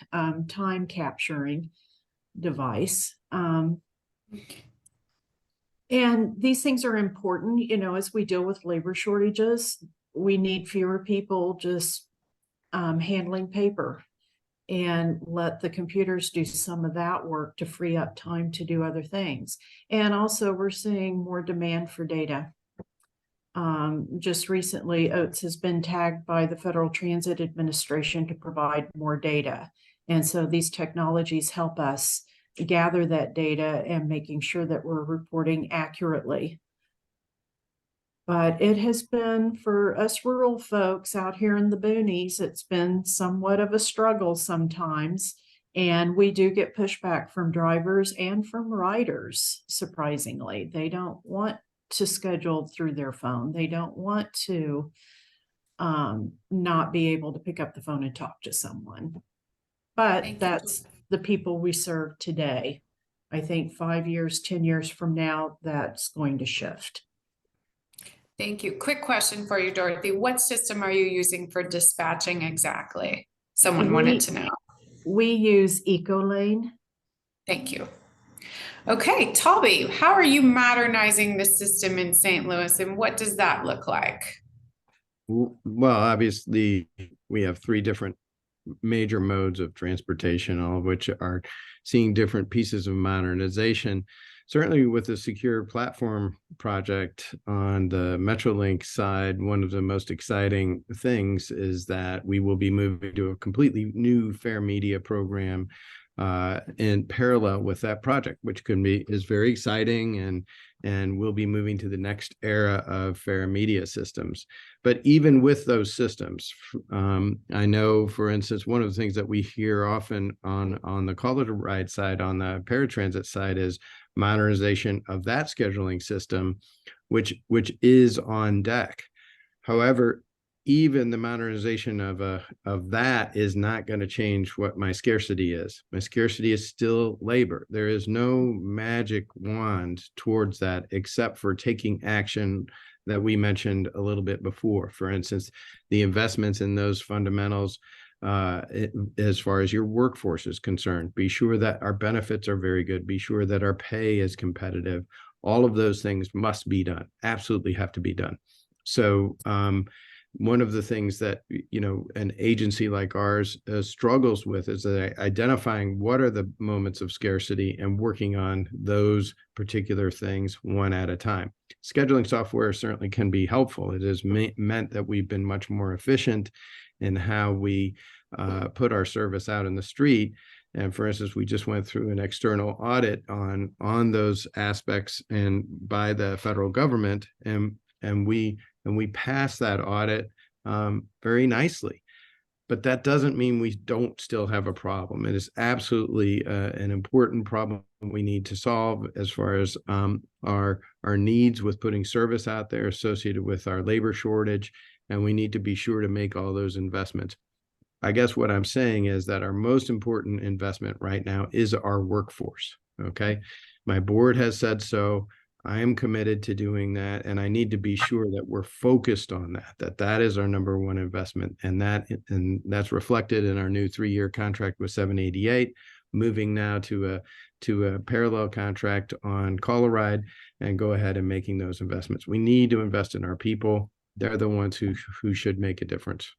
time capturing device. And these things are important, as we deal with labor shortages. We need fewer people just handling paper. and let the computers do some of that work to free up time to do other things. And also we're seeing more demand for data. Just recently, Oates has been tagged by the Federal Transit Administration to provide more data. And so these technologies help us gather that data and making sure that we're reporting accurately. But it has been, for us rural folks out here in the boonies, it's been somewhat of a struggle sometimes. And we do get pushback from drivers and from riders, surprisingly. They don't want to schedule through their phone. They don't want to not be able to pick up the phone and talk to someone. But Thank you. that's the people we serve today. I think 5 years, 10 years from now, that's going to shift. Thank you. Quick question for you, Dorothy. What system are you using for dispatching exactly? Someone wanted to know. We use EcoLane. Thank you. Okay, Talby, how are you modernizing the system in St. Louis, and what does that look like? Well, obviously, we have 3 different major modes of transportation, all of which are seeing different pieces of modernization. Certainly with the secure platform project on the Metrolink side, one of the most exciting things is that we will be moving to a completely new fair media program in parallel with that project, which is very exciting, and we'll be moving to the next era of fair media systems. But even with those systems, I know, for instance, one of the things that we hear often on the call it a ride side, on the paratransit side, is modernization of that scheduling system, which is on deck. However, even the modernization of that is not going to change what my scarcity is. My scarcity is still labor. There is no magic wand towards that, except for taking action that we mentioned a little bit before. For instance, the investments in those fundamentals, as far as your workforce is concerned, be sure that our benefits are very good, be sure that our pay is competitive. All of those things must be done, absolutely have to be done. So one of the things that, an agency like ours struggles with is identifying what are the moments of scarcity and working on those particular things one at a time. Scheduling software certainly can be helpful. It has meant that we've been much more efficient in how we put our service out in the street. And for instance, we just went through an external audit on those aspects and by the federal government, and we passed that audit very nicely. But that doesn't mean we don't still have a problem. It is absolutely an important problem we need to solve as far as our needs with putting service out there associated with our labor shortage, and we need to be sure to make all those investments. I guess what I'm saying is that our most important investment right now is our workforce, okay? My board has said so. I am committed to doing that, and I need to be sure that we're focused on that is our number one investment, and that's reflected in our new 3-year contract with 788, moving now to a parallel contract on Call a Ride, and go ahead and making those investments. We need to invest in our people. They're the ones who should make a difference.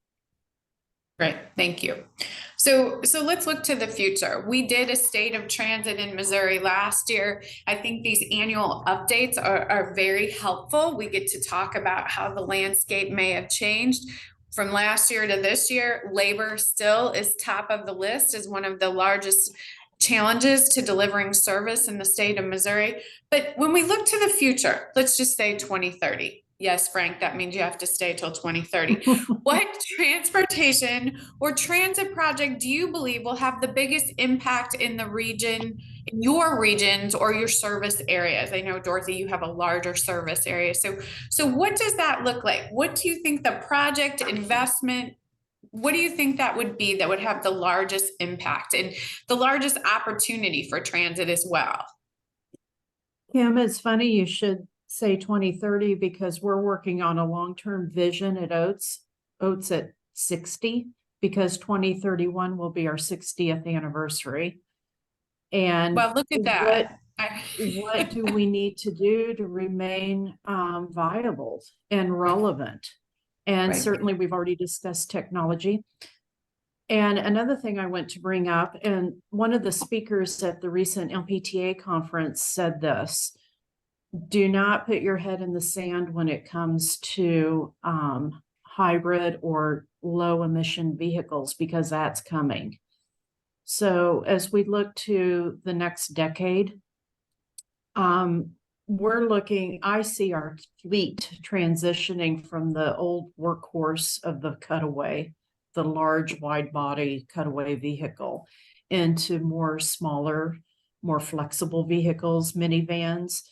Great, thank you. So let's look to the future. We did a state of transit in Missouri last year. I think these annual updates are very helpful. We get to talk about how the landscape may have changed from last year to this year. Labor still is top of the list as one of the largest challenges to delivering service in the state of Missouri. But when we look to the future, let's just say 2030. Yes, Frank, that means you have to stay till 2030. What transportation or transit project do you believe will have the biggest impact in the region, in your regions or your service areas? I know, Dorothy, you have a larger service area. So what does that look like? What do you think the project investment, what do you think that would be that would have the largest impact and the largest opportunity for transit as well? Kim, it's funny you should say 2030 because we're working on a long-term vision at Oates at 60, because 2031 will be our 60th anniversary. And well, look at that. What do we need to do to remain viable and relevant? And right. Certainly we've already discussed technology. And another thing I want to bring up, and one of the speakers at the recent MPTA conference said this: do not put your head in the sand when it comes to hybrid or low emission vehicles, because that's coming. So as we look to the next decade, I see our fleet transitioning from the old workhorse of the cutaway, the large wide body cutaway vehicle, into more smaller, more flexible vehicles, minivans,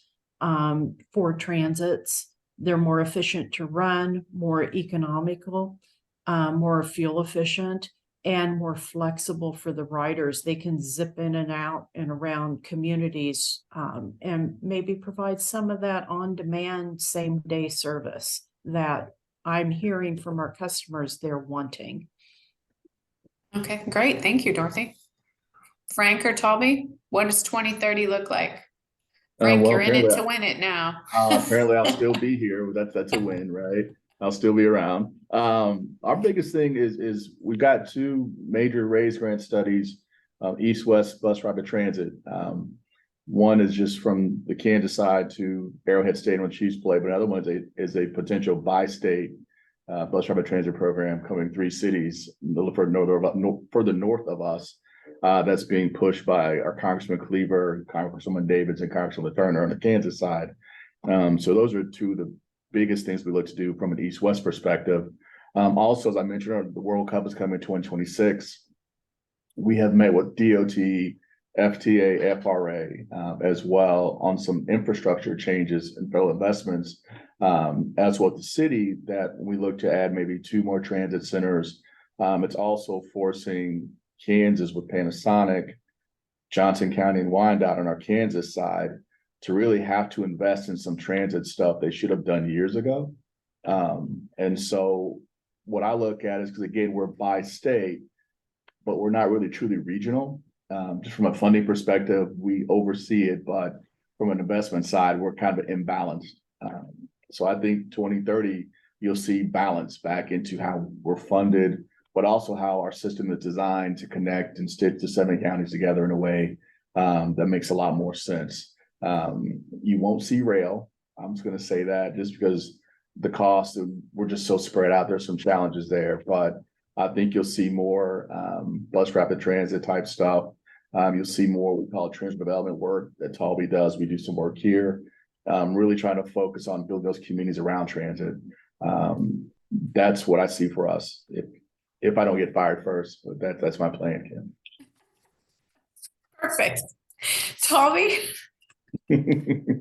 Ford Transits. They're more efficient to run, more economical, more fuel efficient, and more flexible for the riders. They can zip in and out and around communities, and maybe provide some of that on-demand same-day service that I'm hearing from our customers they're wanting. Okay, great. Thank you, Dorothy. Frank or Toby, what does 2030 look like? Frank, Well, you're in it apparently, to win it now. apparently I'll still be here. That's a win, right? I'll still be around. Our biggest thing is we've got two major raise grant studies, East-West Bus Rapid Transit. One is just from the Kansas side to Arrowhead Stadium when Chiefs play, but another one is a potential bi-state bus rapid transit program covering 3 cities a little further north of us. That's being pushed by our Congressman Cleaver, Congresswoman Davids, and Congresswoman Turner on the Kansas side. So those are two of the biggest things we look to do from an East-West perspective. Also, as I mentioned, the World Cup is coming in 2026. We have met with DOT, FTA, FRA as well on some infrastructure changes and federal investments, as well as the city, that we look to add maybe 2 more transit centers. It's also forcing Kansas with Panasonic, Johnson County, and Wyandotte on our Kansas side to really have to invest in some transit stuff they should have done years ago. And so what I look at is, because again, we're by state, but we're not really truly regional. Just from a funding perspective, we oversee it, but from an investment side, we're kind of imbalanced. So I think 2030, you'll see balance back into how we're funded, but also how our system is designed to connect and stitch the 7 counties together in a way that makes a lot more sense. You won't see rail. I'm just going to say that, just because the cost, we're just so spread out. There's some challenges there, but I think you'll see more bus rapid transit type stuff. You'll see more, we call it transit development work that Talby does. We do some work here, really trying to focus on building those communities around transit. That's what I see for us, if I don't get fired first, but that's my plan, Kim. Perfect. Toby?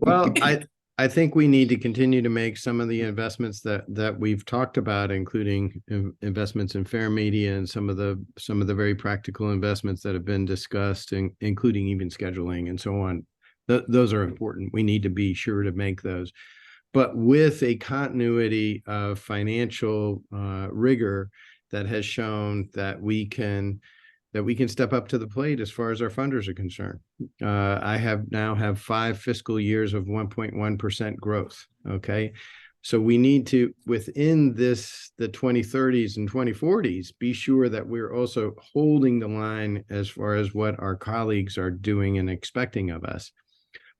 Well, I think we need to continue to make some of the investments that we've talked about, including investments in fair media and some of the very practical investments that have been discussed, including even scheduling and so on. Those are important. We need to be sure to make those, but with a continuity of financial rigor that has shown that we can step up to the plate as far as our funders are concerned. I now have 5 fiscal years of 1.1% growth. Okay. So we need to, within the 2030s and 2040s, be sure that we're also holding the line as far as what our colleagues are doing and expecting of us.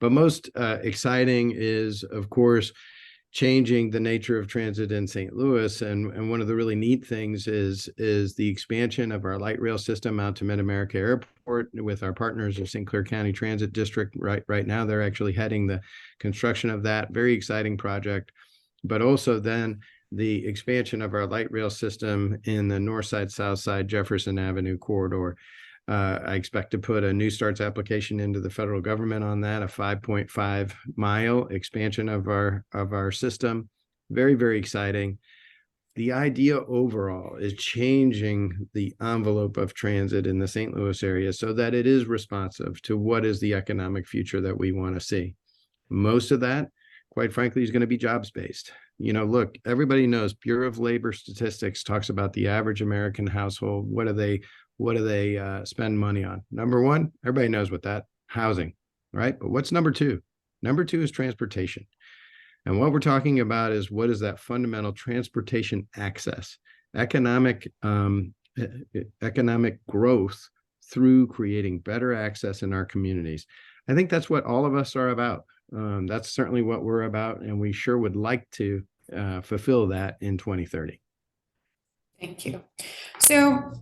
But most exciting is, of course, changing the nature of transit in St. Louis. And one of the really neat things is the expansion of our light rail system out to Mid-America Airport with our partners of St. Clair County Transit District. Right now, they're actually heading the construction of that. Very exciting project. But also then the expansion of our light rail system in the north side, south side, Jefferson Avenue corridor. I expect to put a new starts application into the federal government on that, a 5.5 mile expansion of our system. Very, very exciting. The idea overall is changing the envelope of transit in the St. Louis area so that it is responsive to what is the economic future that we want to see. Most of that, quite frankly, is going to be jobs-based. You know, look, everybody knows Bureau of Labor Statistics talks about the average American household. What do they spend money on? Number one, everybody knows what that, housing, right? But what's number 2? Number 2 is transportation. And what we're talking about is, what is that fundamental transportation access? Economic economic growth through creating better access in our communities. I think that's what all of us are about. That's certainly what we're about, and we sure would like to fulfill that in 2030. Thank you. So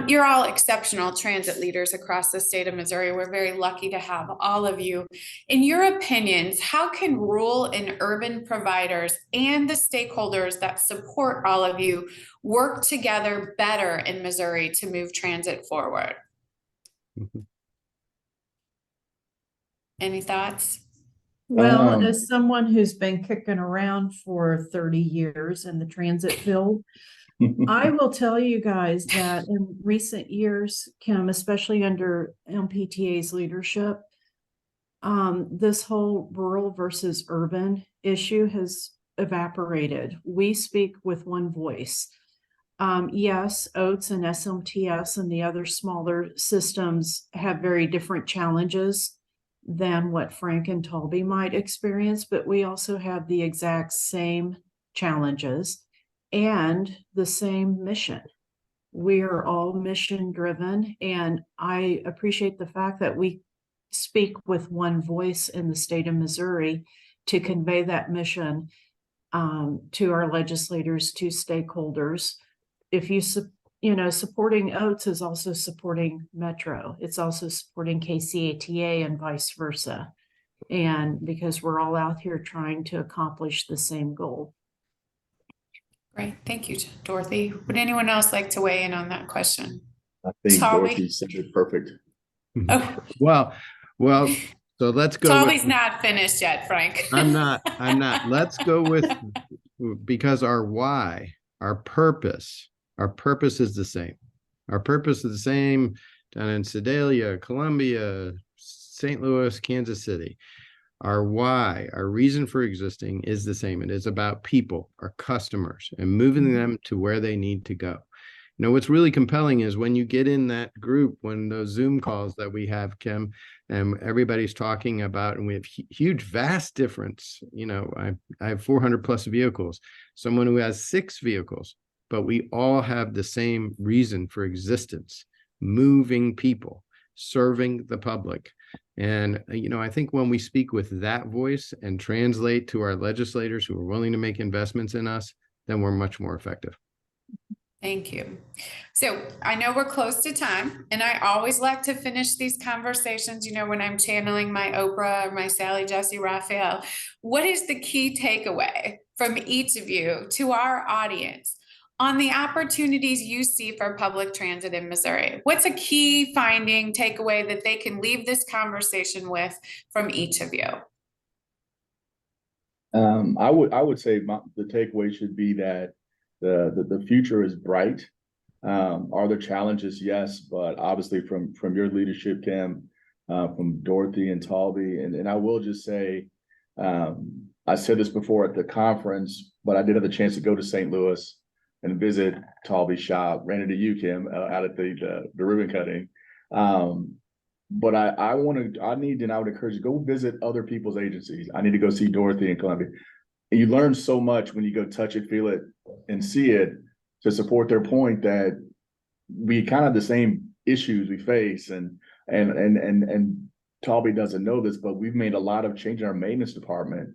you're all exceptional transit leaders across the state of Missouri. We're very lucky to have all of you. In your opinions, how can rural and urban providers and the stakeholders that support all of you work together better in Missouri to move transit forward? Any thoughts? Well, as someone who's been kicking around for 30 years in the transit field, I will tell you guys that in recent years, Kim, especially under MPTA's leadership, this whole rural versus urban issue has evaporated. We speak with one voice. Yes, OATS and SMTS and the other smaller systems have very different challenges than what Frank and Tolby might experience, but we also have the exact same challenges and the same mission. We are all mission driven, and I appreciate the fact that we speak with one voice in the state of Missouri to convey that mission to our legislators, to stakeholders. If supporting OATS is also supporting Metro. It's also supporting KCATA and vice versa. And because we're all out here trying to accomplish the same goal. Great. Thank you, Dorothy. Would anyone else like to weigh in on that question? I think Tolby? Dorothy said it perfect. Oh, Well, so let's go. Tolby's not finished yet, Frank. I'm not. Let's go with, because our why, our purpose is the same. Our purpose is the same down in Sedalia, Columbia, St. Louis, Kansas City. Our why, our reason for existing is the same. It is about people, our customers, and moving them to where they need to go. What's really compelling is when you get in that group, when those Zoom calls that we have, Kim, and everybody's talking about, and we have huge, vast difference. I have 400 plus vehicles, someone who has 6 vehicles, but we all have the same reason for existence: moving people, serving the public. And, I think when we speak with that voice and translate to our legislators who are willing to make investments in us, then we're much more effective. Thank you. So I know we're close to time, and I always like to finish these conversations, when I'm channeling my Oprah or my Sally Jesse Raphael. What is the key takeaway from each of you to our audience on the opportunities you see for public transit in Missouri? What's a key finding, takeaway that they can leave this conversation with from each of you? I would say the takeaway should be that the future is bright. Are there challenges? Yes, but obviously from your leadership, Kim, from Dorothy and Tolby, and I will just say, I said this before at the conference, but I did have the chance to go to St. Louis and visit Tolby's shop. Ran into you, Kim, out at the ribbon cutting. But I would encourage you, go visit other people's agencies. I need to go see Dorothy in Columbia. And you learn so much when you go touch it, feel it, and see it, to support their point that we kind of have the same issues we face. And Tolby doesn't know this, but we've made a lot of change in our maintenance department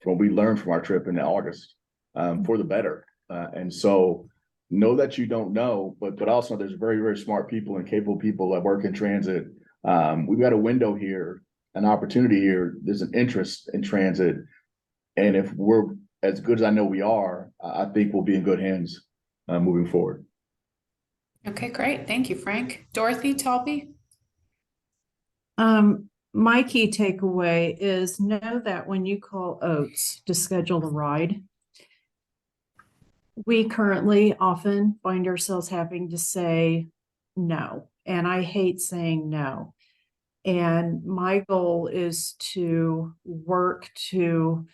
from what we learned from our trip in August, for the better. And so know that you don't know, but also there's very, very smart people and capable people that work in transit. We've got a window here, an opportunity here. There's an interest in transit. And if we're as good as I know we are, I think we'll be in good hands moving forward. Okay, great. Thank you, Frank. Dorothy, Tolby? My key takeaway is know that when you call OATS to schedule a ride, we currently often find ourselves having to say no. And I hate saying no. And my goal is to work to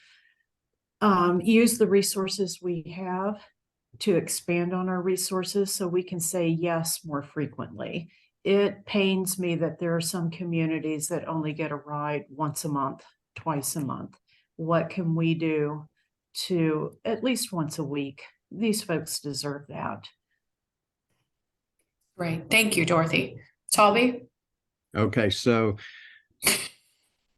use the resources we have to expand on our resources so we can say yes more frequently. It pains me that there are some communities that only get a ride once a month, twice a month. What can we do to at least once a week? These folks deserve that. Great. Thank you, Dorothy. Talby? Okay, so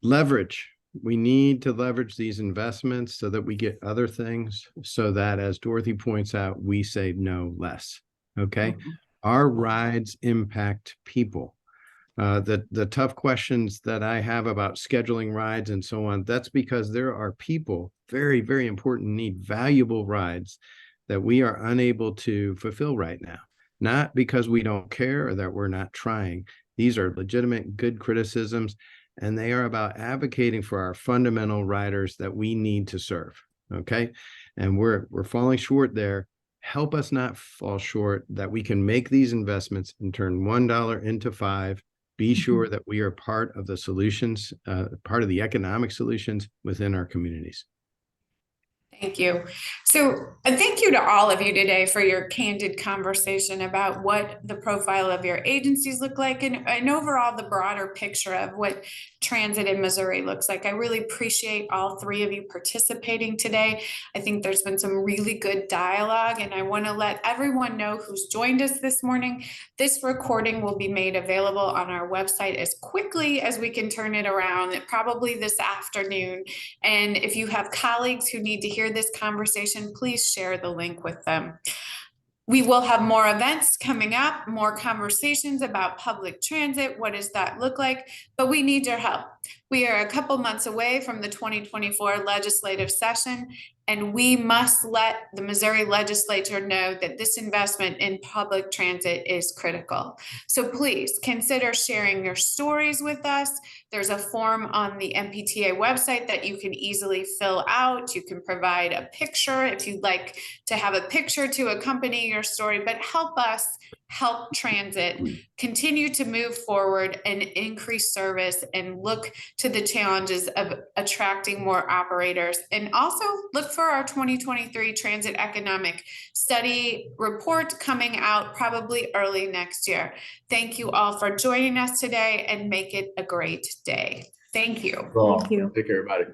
leverage. We need to leverage these investments so that we get other things, so that, as Dorothy points out, we say no less. Okay. Mhm. Our rides impact people. The tough questions that I have about scheduling rides and so on, that's because there are people, very, very important, need valuable rides that we are unable to fulfill right now. Not because we don't care or that we're not trying. These are legitimate, good criticisms, and they are about advocating for our fundamental riders that we need to serve. Okay. And we're falling short there. Help us not fall short, that we can make these investments and turn $1 into $5. Be sure that we are part of the solutions, part of the economic solutions within our communities. Thank you. So thank you to all of you today for your candid conversation about what the profile of your agencies look like, and overall the broader picture of what transit in Missouri looks like. I really appreciate all three of you participating today. I think there's been some really good dialogue, and I want to let everyone know who's joined us this morning. This recording will be made available on our website as quickly as we can turn it around, probably this afternoon. And if you have colleagues who need to hear this conversation, please share the link with them. We will have more events coming up, more conversations about public transit. What does that look like? But we need your help. We are a couple months away from the 2024 legislative session, and we must let the Missouri legislature know that this investment in public transit is critical. So please consider sharing your stories with us. There's a form on the MPTA website that you can easily fill out. You can provide a picture if you'd like to have a picture to accompany your story, but help us help transit continue to move forward and increase service, and look to the challenges of attracting more operators, and also look for our 2023 transit economic study report coming out probably early next year. Thank you all for joining us today, and make it a great day. Thank you. Thank you. Take care, everybody.